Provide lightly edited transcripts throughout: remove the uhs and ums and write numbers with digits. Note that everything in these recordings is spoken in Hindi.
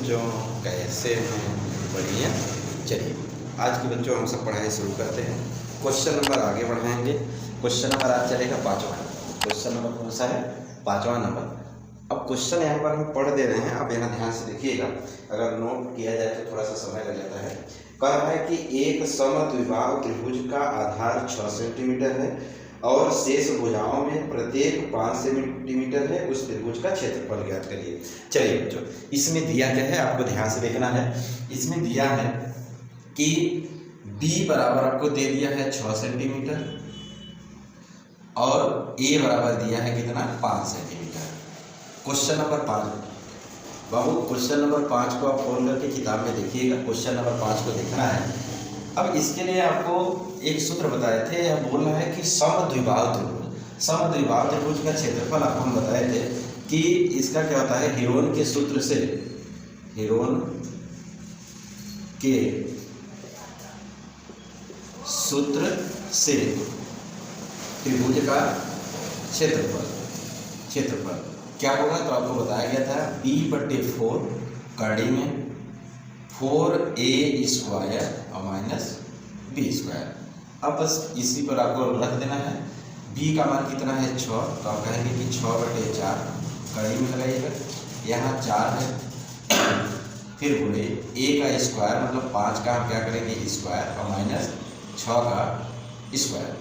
बच्चों, कैसे हैं? बढ़िया। चलिए आज के बच्चों हम सब पढ़ाई शुरू करते हैं। क्वेश्चन नंबर आगे बढ़ाएंगे। क्वेश्चन नंबर आज चलेगा 5वां। क्वेश्चन नंबर कौन सा है? 5वां नंबर। अब क्वेश्चन यहाँ पर हम पढ़ दे रहे हैं, आप यहाँ ध्यान से देखिएगा। अगर नोट किया जाए तो थोड़ा सा समय लग जाता है। कह रहा है कि एक समद्विबाहु त्रिभुज का आधार 6 सेंटीमीटर है और शेष भुजाओं में प्रत्येक 5 सेंटीमीटर है। उस त्रिभुज का क्षेत्रफल ज्ञात करिए। चलिए बच्चों, इसमें दिया क्या है आपको ध्यान से देखना है। इसमें दिया है कि B बराबर आपको दे दिया है 6 सेंटीमीटर और A बराबर दिया है कितना? 5 सेंटीमीटर। क्वेश्चन नंबर 5 बाबू, क्वेश्चन नंबर 5 को आप खोल करके किताब में देखिएगा। क्वेश्चन नंबर 5 को देखना है। अब इसके लिए आपको एक सूत्र बताए थे, यह बोल रहा है कि समद्विबाहु त्रिभुज। समद्विबाहु त्रिभुज का क्षेत्रफल आपको हम बताए थे कि इसका क्या होता है, हीरोन के सूत्र से, हीरोन के सूत्र से त्रिभुज का क्षेत्रफल क्या होगा? तो आपको बताया गया था B/4 कड़ी में 4A² और माइनस B²। अब बस इसी पर आपको रख देना है। B का मान कितना है? 6, तो आप कहेंगे कि 6/4 कड़ी में लगाइएगा। यहाँ 4 है, फिर गुणे A का स्क्वायर मतलब 5 का हम क्या करेंगे? स्क्वायर और माइनस 6 का स्क्वायर।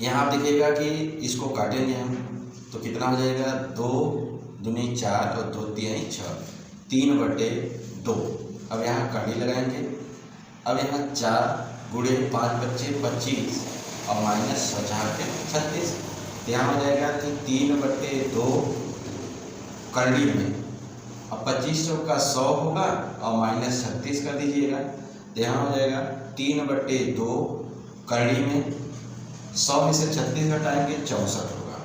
यहाँ आप देखिएगा कि इसको काटेंगे हम तो कितना हो जाएगा? 2 दूनी 4 और 2 तिहाई 6, 3/2। अब यहाँ कड़ी लगाएंगे। अब यहाँ 4 गुणे 5 बच्चे 25 और माइनस 36। यहाँ हो जाएगा कि 3/2 कड़ी में, अब 25 का 100 होगा और माइनस 36 कर दीजिएगा। तो यहाँ हो जाएगा 3/2 कड़ी में 100 में से 36 घटाएंगे 64 होगा।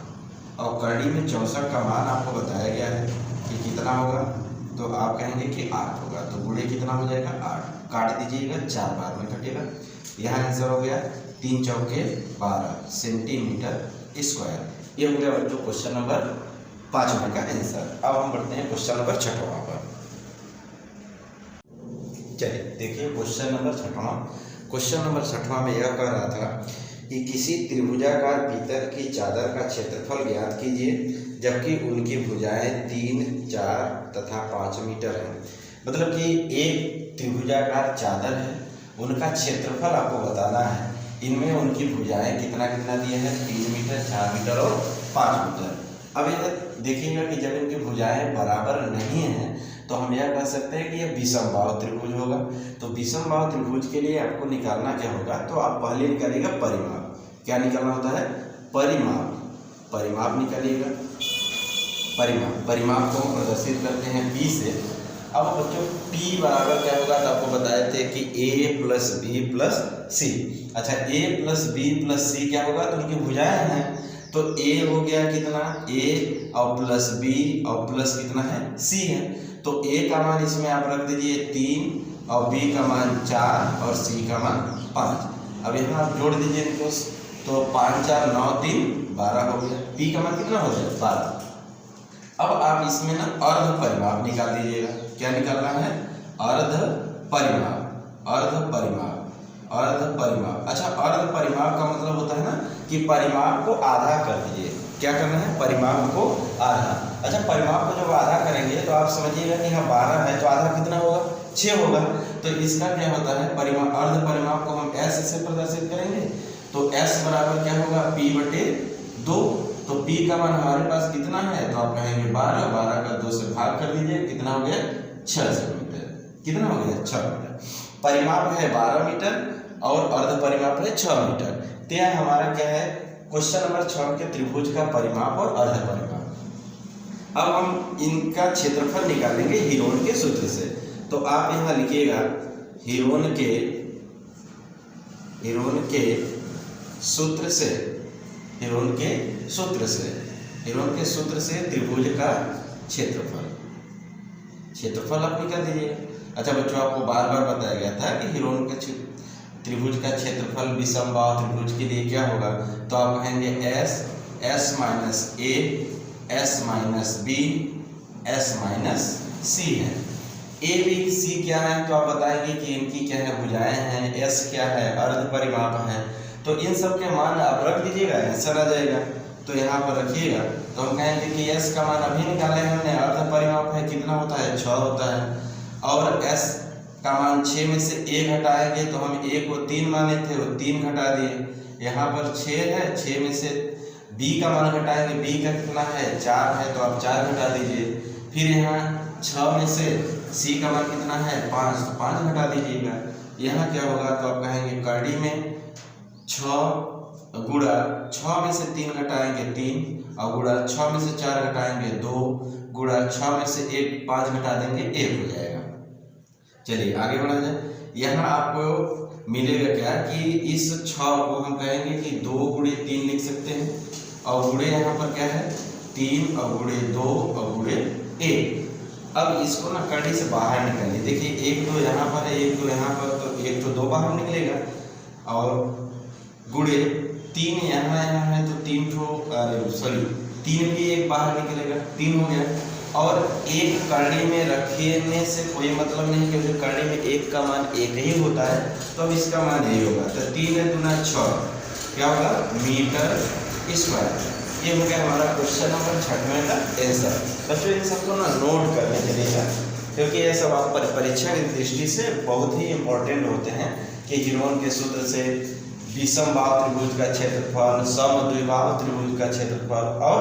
और कड़ी में 64 का मान आपको बताया गया है कि कितना होगा, तो आप कहेंगे कि 8 होगा। तो गुणे कितना हो जाएगा? 8। काट दीजिएगा, 4 बार में कटेगा। यहाँ आंसर हो गया 3 चौके 12 सेंटीमीटर स्क्वायर। ये हो गया बच्चों क्वेश्चन नंबर 5 का आंसर। अब हम बढ़ते हैं क्वेश्चन नंबर 6 पर। चलिए देखिए क्वेश्चन नंबर 6। क्वेश्चन नंबर 6 में यह कह रहा था कि किसी त्रिभुजाकार पीतल की चादर का क्षेत्रफल ज्ञात कीजिए जबकि उनकी भुजाएं 3, 4 तथा 5 मीटर हैं। मतलब कि एक त्रिभुजाकार चादर है, उनका क्षेत्रफल आपको बताना है। इनमें उनकी भुजाएं कितना दिए हैं? 3 मीटर, 4 मीटर और 5 मीटर। अब यह देखिएगा कि जब इनकी भुजाएं बराबर नहीं हैं तो हम यह कह सकते हैं कि यह विषमबाहु त्रिभुज होगा। तो विषमबाहु त्रिभुज के लिए आपको निकालना क्या होगा? तो आप पहले निकालिएगा परिमाप। क्या निकालना होता है? परिमाप निकालिएगा। परिमाप को हम प्रदर्शित करते हैं P से। अब बच्चों P बराबर क्या होगा? तो आपको बताए थे कि A + B + C। अच्छा, A + B + C क्या होगा? तो उनकी भुजाएं हैं, तो A हो गया कितना? A और प्लस B और प्लस कितना है? C है। तो A का मान इसमें आप रख दीजिए 3 और B का मान 4 और C का मान 5। अब यहाँ आप जोड़ दीजिए इनको, तो 5, 4, 9, 3, 12 हो गया। P का मान कितना हो जाए? 12। अब आप इसमें ना अर्ध परिमाप निकाल दीजिएगा। क्या निकालना है? अर्ध परिमाप। अच्छा, अर्ध परिमाप का मतलब होता है ना कि परिमाप को आधा कर दीजिए। क्या करना है? परिमाप को आधा। अच्छा, परिमाप को जब आधा करेंगे तो आप समझिएगा कि यहाँ 12 है तो आधा कितना होगा? 6 होगा। तो इसका क्या होता है? परिमाप, अर्ध परिमाप को हम S से प्रदर्शित करेंगे। तो S बराबर क्या होगा? P/2। तो P का मान हमारे पास कितना है? तो आप कहेंगे 12। 12 का 2 से भाग कर दीजिए, कितना हो गया? 6 सेंटीमीटर। कितना हो गया? 6 मीटर। परिमाप है 12 मीटर और अर्ध परिमाप है 6 मीटर। तो यह हमारा क्या है? क्वेश्चन नंबर 6 के त्रिभुज का परिमाप और अर्ध परिमाप। अब हम इनका क्षेत्रफल निकालेंगे हीरोन के सूत्र से। तो आप यहाँ लिखिएगा हीरोन के सूत्र से त्रिभुज का क्षेत्रफल आप निकाल दीजिएगा। अच्छा बच्चों, आपको बार बार बताया गया था कि हीरोन के त्रिभुज का क्षेत्रफल विषमबाहु त्रिभुज के लिए क्या होगा? तो आप कहेंगे S - A S - B S - C है। ए बी सी क्या है तो आप बताएंगे कि इनकी क्या है भुजाएं हैं, एस क्या है अर्ध परिमाप है। तो इन सब के मान आप रख दीजिएगा, आंसर आ जाएगा। तो यहाँ पर रखिएगा तो हम कहेंगे कि एस का मान अभी निकाले हमने, अर्ध परिमाप है कितना होता है 6 होता है, और एस का मान 6 में से 1 हटाएंगे तो हम 1 को 3 माने थे वो 3 घटा दिए। यहाँ पर 6 है, 6 में से बी का मान घटाएंगे, बी का कितना है 4 है तो आप 4 घटा दीजिए। फिर यहाँ 6 में से सी का मान कितना है 5 तो 5 घटा दीजिएगा। यहाँ क्या होगा तो आप कहेंगे कड़ी में 6 गुणा 6 में से 3 घटाएंगे 3 और गुणा 6 में से 4 घटाएंगे 2 गुणा 6 में से 1 5 घटा देंगे 1 हो जाएगा। चलिए आगे बढ़ा जाए। यहाँ आपको मिलेगा क्या कि इस 6 को हम कहेंगे कि 2 गुणे 3 लिख सकते हैं और गुणे यहाँ पर क्या है 3 और गुणे 2 और गुणे 1। अब इसको ना कड़ी से बाहर निकालिए, देखिए 1 2 यहाँ पर है 1 2 यहाँ पर, तो 1 तो 2 बाहर निकलेगा और गुणे 3 यहाँ है तो 3 भी 1 बाहर निकलेगा 3 हो गया। और एक करड़ी में रखने से कोई मतलब नहीं क्योंकि करड़ी में 1 का मान 1 ही होता है तो अब इसका मान यही होगा। तो 3 दूना 6 क्या होगा मीटर स्क्वायर। ये हो गया हमारा क्वेश्चन नंबर 6 का आंसर। बच्चों इन सबको ना नोट करने चलिएगा क्योंकि ये सब आप परीक्षा की दृष्टि से बहुत ही इम्पोर्टेंट होते हैं कि हीरोन के सूत्र से विषमबाहु त्रिभुज का क्षेत्रफल, समद्विबाहु त्रिभुज का क्षेत्रफल और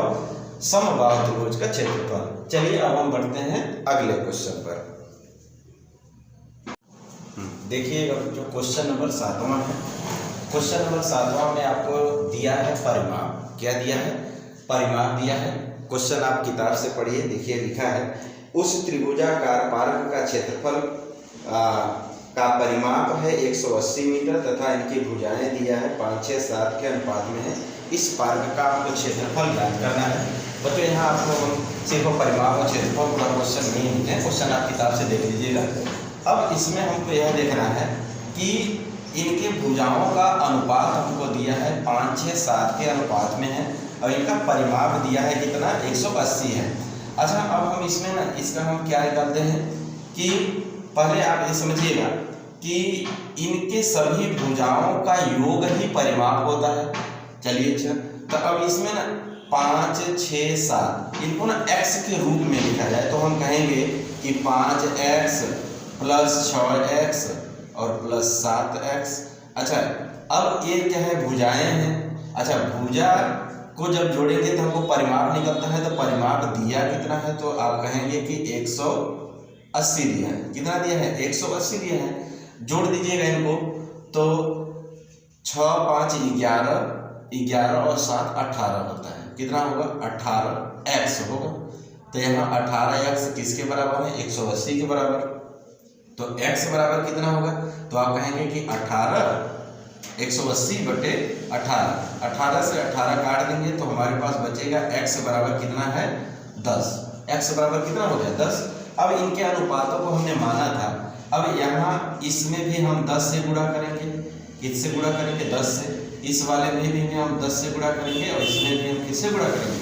समबाहु त्रिभुज का क्षेत्रफल। चलिए अब हम बढ़ते हैं अगले क्वेश्चन पर। देखिएगा जो क्वेश्चन नंबर 7वां है। क्वेश्चन नंबर 7वां में आपको दिया है परिमाप। क्या दिया है परिमाप दिया है। क्वेश्चन आप किताब से पढ़िए, देखिए लिखा है उस त्रिभुजाकार पार्क का क्षेत्रफल का परिमाप है 180 मीटर तथा इनकी भुजाएं दिया है 5 6 7 के अनुपात में है। इस पार्क का आपको क्षेत्रफल ज्ञात करना है। बच्चों यहाँ आपको हम सिर्फ परिमाप और क्षेत्रफल का क्वेश्चन नहीं है, क्वेश्चन आप किताब से देख लीजिएगा। अब इसमें हमको यह देखना है कि इनके भुजाओं का अनुपात हमको दिया है 5 6 7 के अनुपात में है और इनका परिमाप दिया है कितना 180 है। अच्छा अब हम इसमें ना इसका हम क्या निकालते हैं कि पहले आप ये समझिएगा कि इनके सभी भुजाओं का योग ही परिमाप होता है। चलिए अच्छा तो अब इसमें ना 5 6 7 इनको ना x के रूप में लिखा जाए तो हम कहेंगे कि 5x प्लस 6x और प्लस 7x। अच्छा अब ये क्या है भुजाएं हैं। अच्छा भुजा को जब जोड़ेंगे तो हमको परिमाप निकलता है तो परिमाप दिया कितना है तो आप कहेंगे कि 180 दिया है। कितना दिया है 180 दिया है। जोड़ दीजिएगा इनको तो 6 5 11 और 7 18 होता है। कितना होगा 18x होगा। तो यहाँ 18x किसके बराबर है 180 के बराबर। तो x बराबर कितना होगा तो आप कहेंगे कि 180 बटे 18 से 18 काट देंगे तो हमारे पास बचेगा x बराबर कितना है 10। x बराबर कितना हो गया 10। अब इनके अनुपातों को हमने माना था। अब यहाँ इसमें भी हम 10 से गुणा करेंगे। किससे गुणा करेंगे 10 से। इस वाले में भी हम 10 से गुणा करेंगे और इसमें भी हम किससे गुणा करेंगे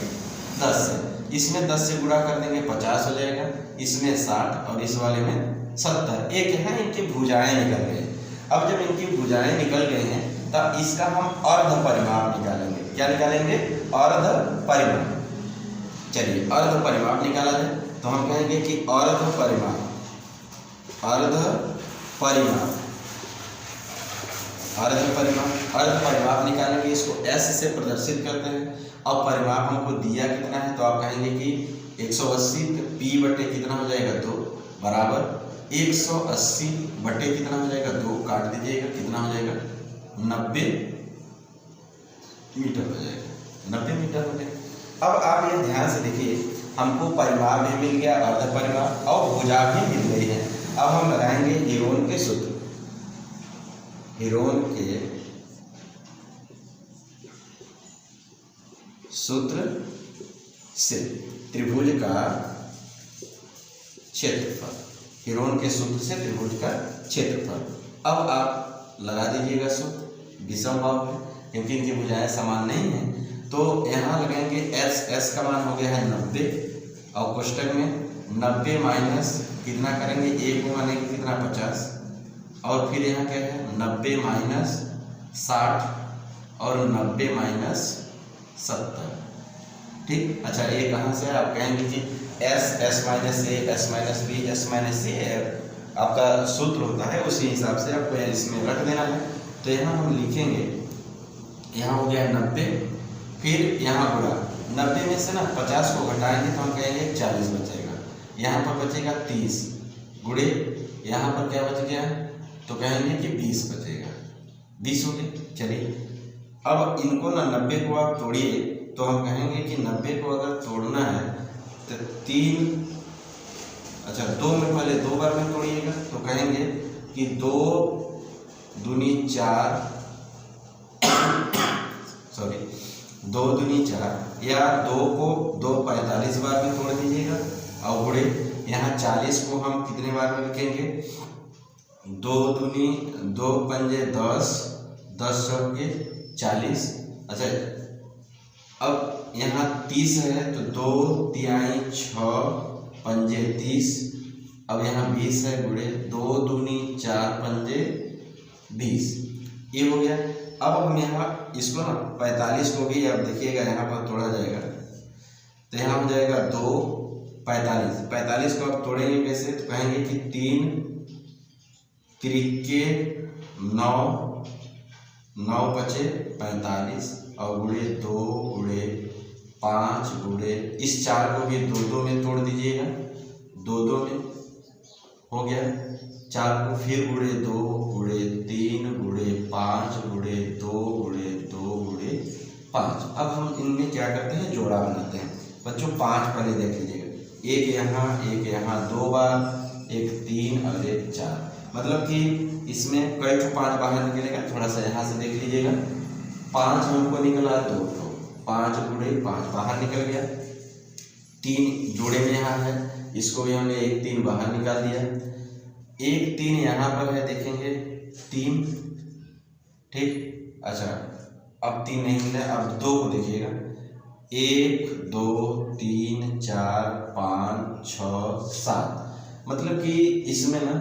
10 से। इसमें 10 से गुणा कर देंगे 50 हो जाएगा, इसमें 60 और इस वाले में 70। एक है इनकी भुजाएं निकल गए। अब जब इनकी भुजाएं निकल गए हैं तब इसका हम अर्ध परिमाप निकालेंगे। क्या निकालेंगे अर्ध परिमाप। चलिए अर्ध परिमाप निकाला जाए तो हम कहेंगे कि अर्ध परिमाप निकालेंगे। इसको s से प्रदर्शित करते हैं। अब परिमाप हमको दिया कितना है तो आप कहेंगे कि 180 p बटे कितना हो जाएगा 2 बराबर 180 बटे कितना हो जाएगा 2 काट दीजिएगा कितना हो जाएगा 90 मीटर हो जाएगा 90 मीटर हो गया। अब आप ये ध्यान से देखिए हमको परिमाप भी मिल गया अर्ध परिमाप और भुजा भी मिल गई है। अब हम लगाएंगे हीरोन के सूत्र। हीरोन के सूत्र से त्रिभुज का क्षेत्रफल। हीरोन के सूत्र से त्रिभुज का क्षेत्रफल। अब आप लगा दीजिएगा सूत्र। विषमबाहु है क्योंकि इनकी भुजाएं समान नहीं है तो यहाँ लगाएंगे s का मान हो गया है 90 और कोष्टक में 90 माइनस कितना करेंगे, 1 को मानेंगे कितना 50, और फिर यहाँ क्या है 90 माइनस 60 और 90 माइनस 70। ठीक, अच्छा ये कहाँ से आप कहेंगे कि S minus A, S minus B, S minus C आपका सूत्र होता है, उसी हिसाब से आपको इसमें रख देना है। तो यहाँ हम लिखेंगे, यहाँ हो गया 90, फिर यहाँ गुणा 90 में से ना 50 को घटाएंगे तो हम कहेंगे 40 बचेगा, यहाँ पर बचेगा 30 गुणे यहाँ पर क्या बच गया तो कहेंगे कि 20 बचेगा, 20 हो गए। चलिए अब इनको ना 90 को आप तोड़िए तो हम कहेंगे कि 90 को अगर तोड़ना है तो 2 में पहले 2 बार में तोड़िएगा तो कहेंगे कि 2 दूनी 4 2 दूनी 4, या 2 को 2 45 बार में तोड़ दीजिएगा और गुणे यहाँ 40 को हम कितने बार में लिखेंगे, 2 दूनी 2 पंजे 10, 10 चौके 40। अच्छा अब यहाँ 30 है तो 2 तिहाई 6 पंजे 30, अब यहाँ 20 है गुणे 2 दूनी 4 पंजे 20, ये हो गया। अब हम यहाँ इसको ना 45 को भी अब देखिएगा यहाँ पर तोड़ा जाएगा तो यहाँ हो जाएगा 2 45 को आप तोड़ेंगे कैसे तो कहेंगे कि 3 त्रिके 9 9 बचे 45 और गुणे 2 गुणे 5 गुणे इस 4 को भी 2 में तोड़ दीजिएगा, 2 में हो गया 4 को, फिर गुणे 2 गुणे 3 गुणे 5 गुणे 2 गुणे 2 गुणे 5। अब हम इनमें क्या करते हैं, जोड़ा बनाते हैं बच्चों। 5 पहले देख लीजिएगा, एक यहाँ 2 बार, एक 3 और एक 4, मतलब कि इसमें कई ठो 5 बाहर निकलेगा, थोड़ा सा यहाँ से देख लीजिएगा। 5 हमको निकला 2 ठो, 5 गुणे 5 बाहर निकल गया, 3 जोड़े में यहाँ है, इसको भी हमने 1 3 बाहर निकाल दिया, 1 3 यहाँ पर है देखेंगे 3, ठीक। अच्छा अब 3 नहीं मिला, अब 2 को देखिएगा, 1 2 3 4 5 6 7, मतलब कि इसमें ना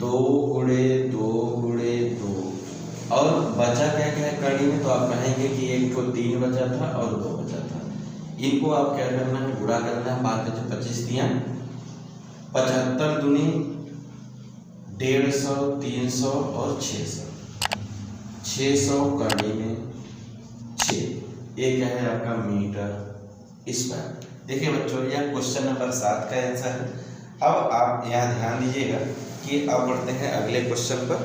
2 गुणे 2 गुणे 2 और बचा क्या क्या है कड़ी में, तो आप कहेंगे कि एक को 3 बचा था और 2 बचा था। इनको आप क्या करना है, गुणा करना है, 5 25 दिया 75 दूनी 150 300 और 600 कड़ी में 6, ये क्या है आपका मीटर स्क्वायर। देखिए बच्चों यह क्वेश्चन नंबर 7 का आंसर है। अब आप यहाँ ध्यान दीजिएगा कि अब बढ़ते हैं अगले क्वेश्चन पर।